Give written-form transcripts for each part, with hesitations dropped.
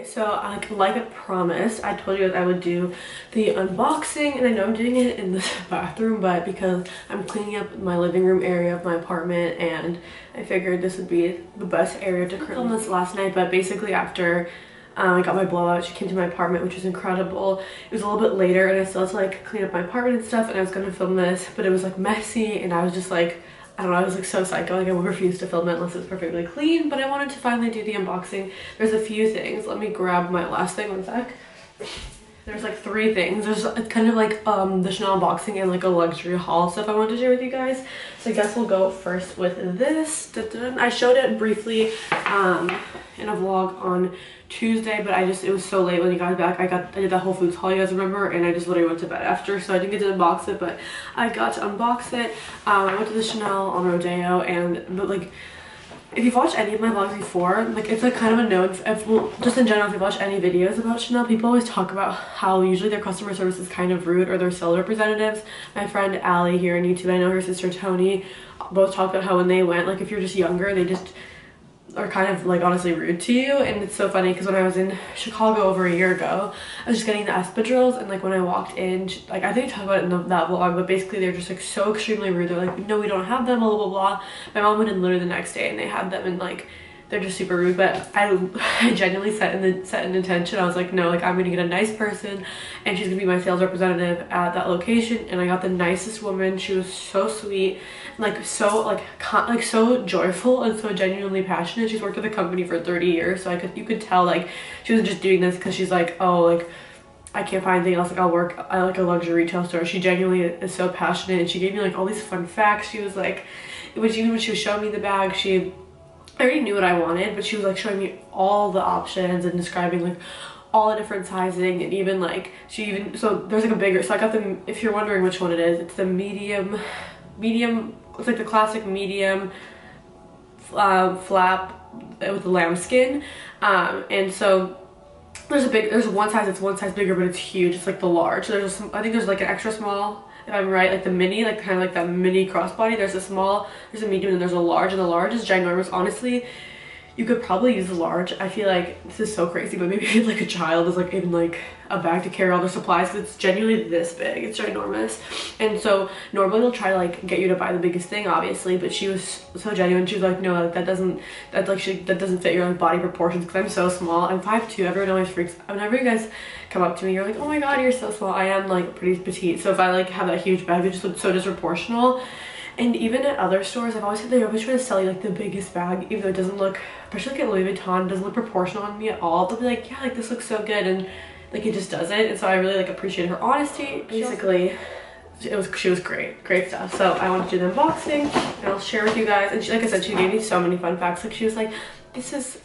So like I promised, I told you that I would do the unboxing, and I know I'm doing it in the bathroom, but because I'm cleaning up my living room area of my apartment, and I figured this would be the best area to film this last night. But basically after I got my blowout, she came to my apartment, which was incredible. It was a little bit later and I still had to like clean up my apartment and stuff, and I was gonna film this, but it was like messy, and I was just like, I don't know, I was like so psycho, like I would refuse to film it unless it's perfectly clean. But I wanted to finally do the unboxing. There's a few things. Let me grab my last thing, one sec. There's like 3 things. There's kind of like the Chanel unboxing and like a luxury haul stuff I wanted to share with you guys. So I guess we'll go first with this. I showed it briefly in a vlog on Tuesday, but it was so late when you got back. I did that Whole Foods haul, you guys remember, and I just literally went to bed after, so I didn't get to unbox it, but I got to unbox it. I went to the Chanel on Rodeo, and like, if you've watched any of my vlogs before, like it's like kind of a known, well, just in general, if you've watched any videos about Chanel, people always talk about how usually their customer service is kind of rude, or their sales representatives. My friend Allie here on YouTube, I know her sister Tony, both talk about how when they went, like if you're just younger, they just are kind of like honestly rude to you. And it's so funny because when I was in Chicago over a year ago, I was just getting the espadrilles, and like when I walked in, like I think I talked about it in that vlog, but basically they're just like so extremely rude. They're like, no, we don't have them, blah blah blah. My mom went in literally the next day and they had them, and like they're just super rude. But I genuinely set an intention. I was like, no, like I'm gonna get a nice person, and she's gonna be my sales representative at that location. And I got the nicest woman. She was so sweet, like so so joyful and so genuinely passionate. She's worked with the company for 30 years, so you could tell like she was just doing this because she's like, oh, like I can't find anything else, like I'll work at like a luxury retail store. She genuinely is so passionate, and she gave me like all these fun facts. She was like, even when she was showing me the bag, I already knew what I wanted, but she was like showing me all the options and describing like all the different sizing, and even like so there's like a bigger, so I got the, if you're wondering which one it is, it's the medium, it's like the classic medium flap with the lambskin, and so there's one size, it's one size bigger, but it's huge. It's like the large. So I think there's like an extra small, if I'm right, like the mini, like kind of like that mini crossbody. There's a small, there's a medium, and there's a large, and the large is ginormous. Honestly, you could probably use the large. I feel like this is so crazy, but maybe like a child is like even like a bag to carry all their supplies, because it's genuinely this big. It's ginormous. And so normally they'll try to like get you to buy the biggest thing, obviously, but she was so genuine. She was like, no, that doesn't fit your like body proportions, because I'm so small. I'm 5'2". Everyone always freaks. Whenever you guys come up to me, you're like, oh my god, you're so small. I am like pretty petite, so if I like have that huge bag, it just looks so disproportional. And even at other stores, I've always said they always try to sell you like the biggest bag, even though it doesn't look, especially like at Louis Vuitton, doesn't look proportional on me at all. They'll be like, yeah, like this looks so good, and like it just doesn't. And so I really like appreciate her honesty. Basically, she was great stuff. So I want to do the unboxing and I'll share with you guys. And she, like I said, she gave me so many fun facts. Like she was like, this is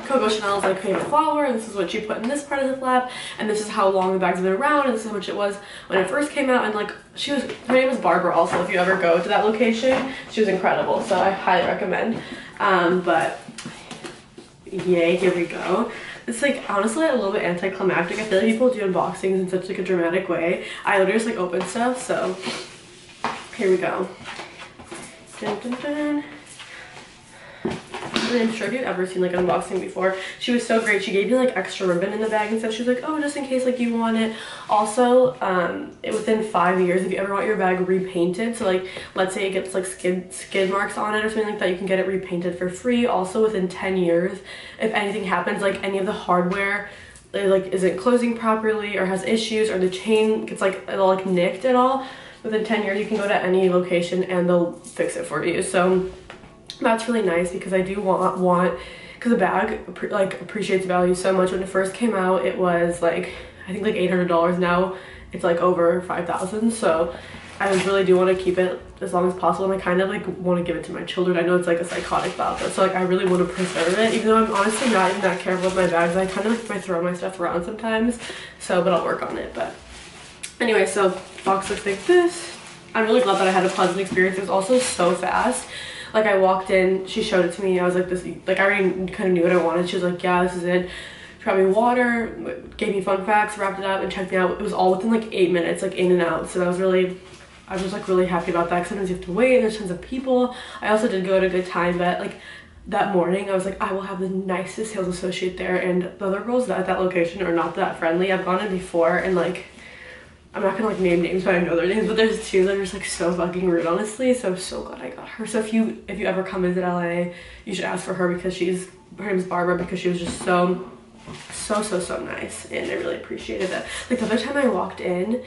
Coco Chanel's like favorite flower, and this is what she put in this part of the flap, and this is how long the bag's been around, and this is how much it was when it first came out. And like her name was Barbara also, if you ever go to that location. She was incredible, so I highly recommend. But yay, here we go. It's like honestly a little bit anticlimactic. I feel like people do unboxings in such like a dramatic way. I literally just like open stuff, so here we go. Dun, dun, dun. I'm sure if you've ever seen like an unboxing before, she was so great. She gave me like extra ribbon in the bag and stuff. She was like, oh, just in case like you want it. Also, within 5 years, if you ever want your bag repainted, so like let's say it gets like skid marks on it or something like that, you can get it repainted for free. Also within 10 years, if anything happens, like any of the hardware like isn't closing properly or has issues, or the chain gets like it'll like nicked at all, within 10 years you can go to any location and they'll fix it for you. So that's really nice, because I do want because the bag like appreciates value so much. When it first came out, it was like I think like $800. Now it's like over 5,000. So I really do want to keep it as long as possible, and I kind of like want to give it to my children. I know it's like a psychotic thought, but so like I really want to preserve it, even though I'm honestly not even that careful with my bags. I kind of like throw my stuff around sometimes, so but I'll work on it. But anyway, so box looks like this. I'm really glad that I had a pleasant experience. It was also so fast. Like I walked in, she showed it to me, I was like, this, like I already kind of knew what I wanted. She was like, yeah, this is it. She got me water, gave me fun facts, wrapped it up, and checked me out. It was all within like 8 minutes, like in and out. So I was like really happy about that, because sometimes you have to wait, there's tons of people. I also did go at a good time, but like that morning I was like, I will have the nicest sales associate there, and the other girls at that location are not that friendly. I've gone in before, and like, I'm not gonna like name names, but I know their names, but there's two that are just like so fucking rude, honestly. So I'm so glad I got her. So if you ever come visit LA, you should ask for her, because her name's Barbara, because she was just so nice, and I really appreciated that. Like the other time I walked in,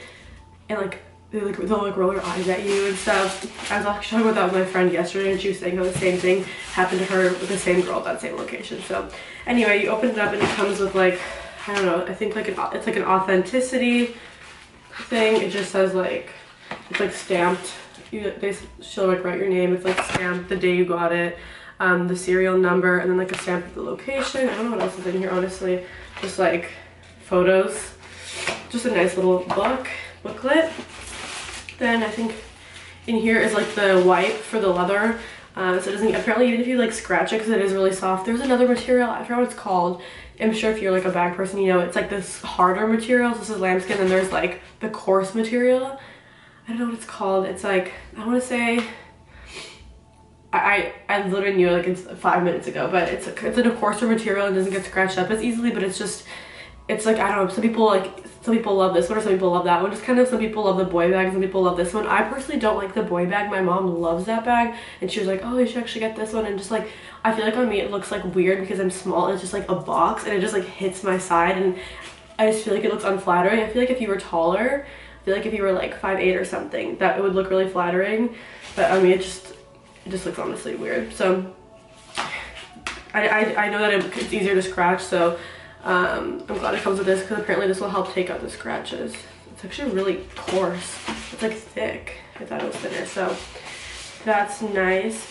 and like they'll like roll their eyes at you and stuff. I was actually talking about that with my friend yesterday, and she was saying how the same thing happened to her with the same girl at that same location. So anyway, you open it up and it comes with like, I don't know, I think like it's like an authenticity thing. It just says like, it's like stamped. She'll like write your name. It's like stamped the day you got it, the serial number, and then like a stamp of the location. I don't know what else is in here, honestly. Just like photos. Just a nice little booklet. Then I think in here is like the wipe for the leather. So it doesn't, apparently even if you like scratch it, because it is really soft, there's another material, I forgot what it's called. I'm sure if you're like a bag person, you know, it's like this harder material. So this is lambskin, and there's like the coarse material. I don't know what it's called. It's like, I want to say, I literally knew like it's 5 minutes ago, but it's in a coarser material and doesn't get scratched up as easily, but it's just, it's like, I don't know, some people love this one, or some people love that one. Just kind of, some people love the boy bag, some people love this one. I personally don't like the boy bag. My mom loves that bag, and she was like, oh, you should actually get this one. And just like, I feel like on me it looks like weird because I'm small, and it's just like a box, and it just like hits my side, and I just feel like it looks unflattering. I feel like if you were taller, I feel like if you were like 5'8" or something, that it would look really flattering. But I mean, it just looks honestly weird. So I know that it's easier to scratch, so I'm glad it comes with this, because apparently this will help take out the scratches. It's actually really coarse. It's like thick. I thought it was thinner, so that's nice.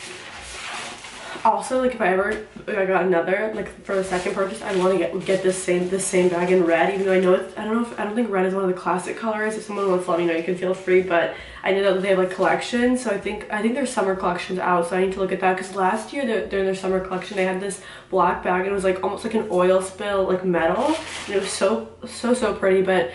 Also, like if I got another, like for the second purchase, I want to get this same bag in red, even though I know it's, I don't think red is one of the classic colors. If someone wants to let me know, you can feel free, but I know that they have like collections, so I think their summer collection's out, so I need to look at that, because last year during their summer collection they had this black bag, and it was like almost like an oil spill, like metal, and it was so pretty, but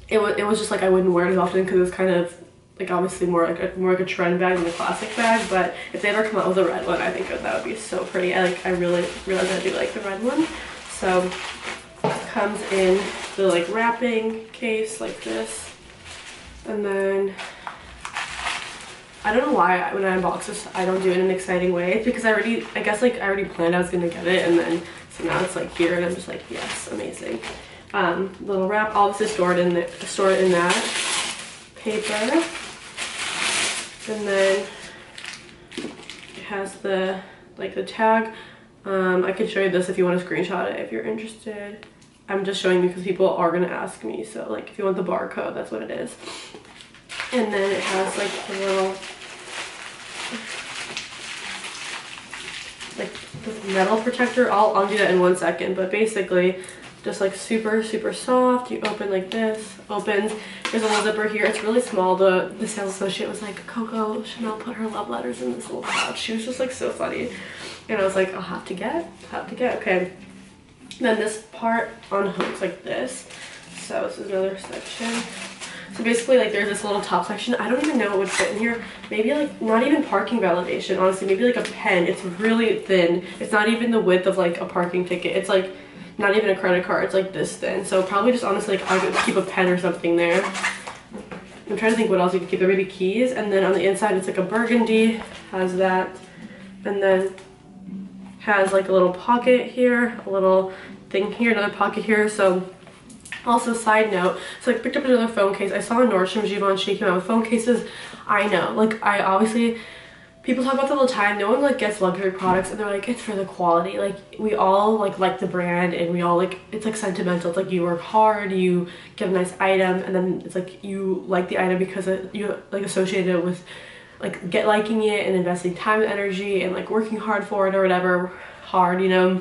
it was just like I wouldn't wear it as often, because it was kind of like obviously more like a trend bag than a classic bag. But if they ever come out with a red one, I think that would be so pretty. I really realized I do like the red one. So it comes in the like wrapping case like this, and then I don't know why when I unbox this I don't do it in an exciting way. It's because I guess like I already planned I was gonna get it, and then so now it's like here, and I'm just like, yes, amazing. Little wrap. All this is stored in that paper. And then it has the tag. I could show you this if you want to screenshot it if you're interested. I'm just showing you because people are going to ask me. So like if you want the barcode, that's what it is. And then it has like a little like this metal protector. I'll do that in 1 second, but basically just like super soft. You open like this, opens. There's a little zipper here. It's really small. The sales associate was like, Coco Chanel put her love letters in this little pouch. She was just like so funny, and I was like, I'll have to get. Okay, then this part unhooks like this. So this is another section. So basically, like, there's this little top section. I don't even know what would fit in here. Maybe like not even parking validation, honestly. Maybe like a pen. It's really thin. It's not even the width of like a parking ticket. It's like not even a credit card. It's like this thin. So probably just honestly like I could keep a pen or something there. I'm trying to think what else you could keep there. Maybe keys. And then on the inside it's like a burgundy, has that, and then has like a little pocket here, a little thing here, another pocket here. So also, side note, so I picked up another phone case. I saw in Nordstrom Givenchy came out with phone cases. I know, like, I obviously, people talk about that all the time. No one like gets luxury products and they're like, it's for the quality. Like, we all like the brand, and we all like, it's like sentimental. It's like you work hard, you get a nice item, and then it's like you like the item because you like associate it with like liking it and investing time and energy and like working hard for it or whatever, hard, you know.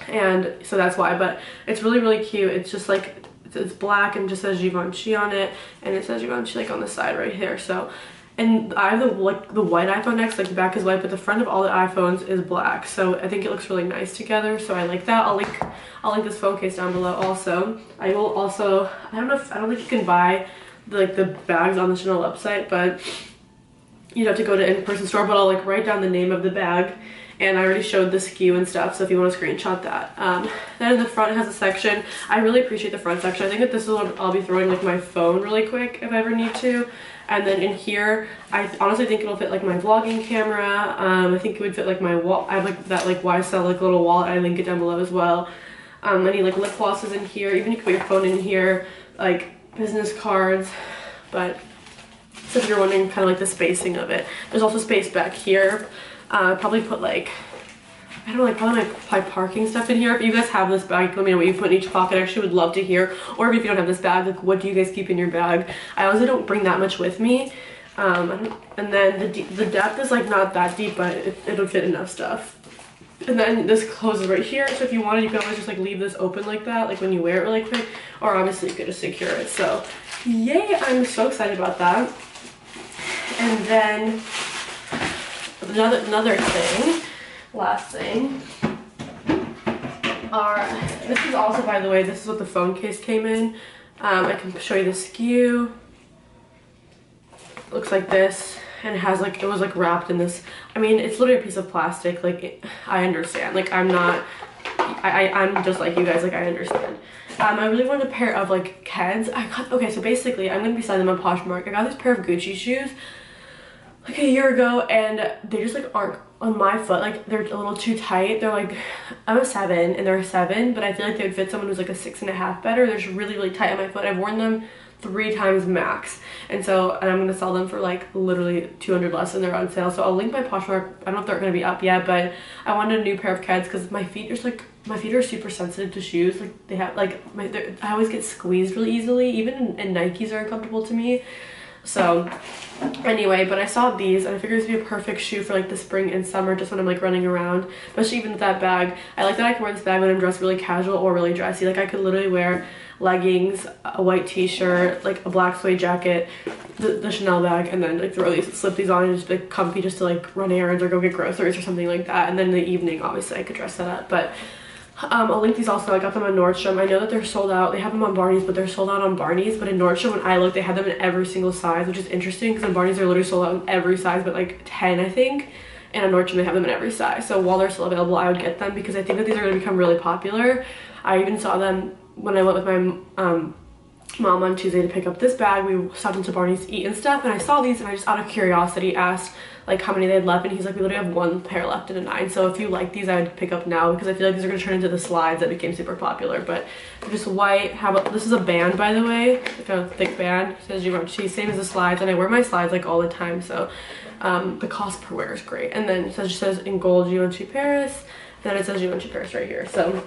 And so that's why. But it's really cute. It's just like, it's black and just says Givenchy on it, and it says Givenchy like on the side right here. So, and I have the white iPhone next, like the back is white, but the front of all the iPhones is black. So I think it looks really nice together. So I like that. I'll link this phone case down below also. I will also, I don't think you can buy the bags on the Chanel website, but you'd have to go to an in-person store. But I'll like write down the name of the bag and I already showed the skew and stuff, so if you want to screenshot that. Then in the front it has a section. I really appreciate the front section. I think that this is what I'll be throwing like my phone really quick if I ever need to. And then in here, I honestly think it'll fit like my vlogging camera. I think it would fit like my wall. I have like that like YSL like little wallet. I link it down below as well. Any like lip glosses in here. Even you can put your phone in here, like business cards. But so if you're wondering kind of like the spacing of it, there's also space back here. Probably put like, I don't know, like probably my parking stuff in here. If you guys have this bag, let me know what you put in each pocket. I actually would love to hear. Or if you don't have this bag, like what do you guys keep in your bag? I honestly don't bring that much with me. And then the depth is like not that deep, but it'll fit enough stuff. And then this closes right here, so if you wanted, you could always just like leave this open like that, like when you wear it really quick, or obviously you could just secure it. So yay, I'm so excited about that. And then another thing, last thing, this is also, by the way, this is what the phone case came in. I can show you the skew. Looks like this, and it has like, it was like wrapped in this, I mean, it's literally a piece of plastic. Like I understand, like I'm just like you guys, like I understand. I really wanted a pair of like Keds. Okay, so basically I'm gonna be selling them on Poshmark. I got this pair of Gucci shoes like a year ago, and they just like aren't on my foot. Like they're a little too tight. They're like, I'm a 7 and they're a 7, but I feel like they would fit someone who's like a 6.5 better. They're just really tight on my foot. I've worn them 3 times max, and I'm gonna sell them for like literally 200 less than they're on sale. So I'll link my Poshmark. I don't know if they're gonna be up yet, but I wanted a new pair of Keds because my feet are super sensitive to shoes. Like they have like I always get squeezed really easily. Even in Nikes are uncomfortable to me. So anyway, but I saw these and I figured this would be a perfect shoe for like the spring and summer, just when I'm like running around, especially even with that bag. I like that I can wear this bag when I'm dressed really casual or really dressy. Like I could literally wear leggings, a white t-shirt, like a black suede jacket, the Chanel bag, and then like slip these on and just be like comfy just to like run errands or go get groceries or something like that. And then in the evening, obviously I could dress that up. But I'll link these also. I got them on Nordstrom. I know that they're sold out. They have them on Barney's, but they're sold out on Barney's. But in Nordstrom, when I looked, they had them in every single size, which is interesting because in Barney's they're literally sold out in every size, but like 10, I think. And on Nordstrom, they have them in every size. So while they're still available, I would get them because I think that these are going to become really popular. I even saw them when I went with my mom on Tuesday to pick up this bag. We stopped into Barney's to eat and stuff, and I saw these and I just out of curiosity asked like how many they had left, and he's like, we literally have 1 pair left in a 9. So if you like these, I would pick up now because I feel like these are going to turn into the slides that became super popular. But they're just white. How about this? Is a band, by the way, like a thick band. It says Givenchy, same as the slides, and I wear my slides like all the time, so the cost per wear is great. And then it just says in gold Givenchy Paris, then it says Givenchy Paris right here. So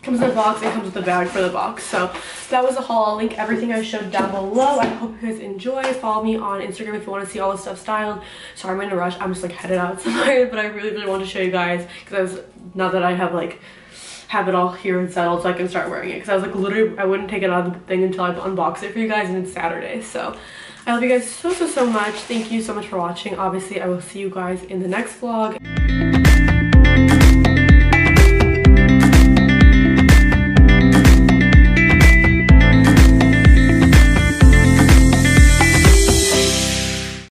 comes in a box and comes with a bag for the box. So that was a haul. I'll link everything I showed down below. I hope you guys enjoy. Follow me on Instagram if you want to see all the stuff styled. Sorry, I'm in a rush. I'm just like headed out somewhere, but I really want to show you guys because now that I have it all here and settled, so I can start wearing it. Because I was like literally, I wouldn't take it out of the thing until I unbox it for you guys, and it's Saturday. So I love you guys so much. Thank you so much for watching. Obviously, I will see you guys in the next vlog.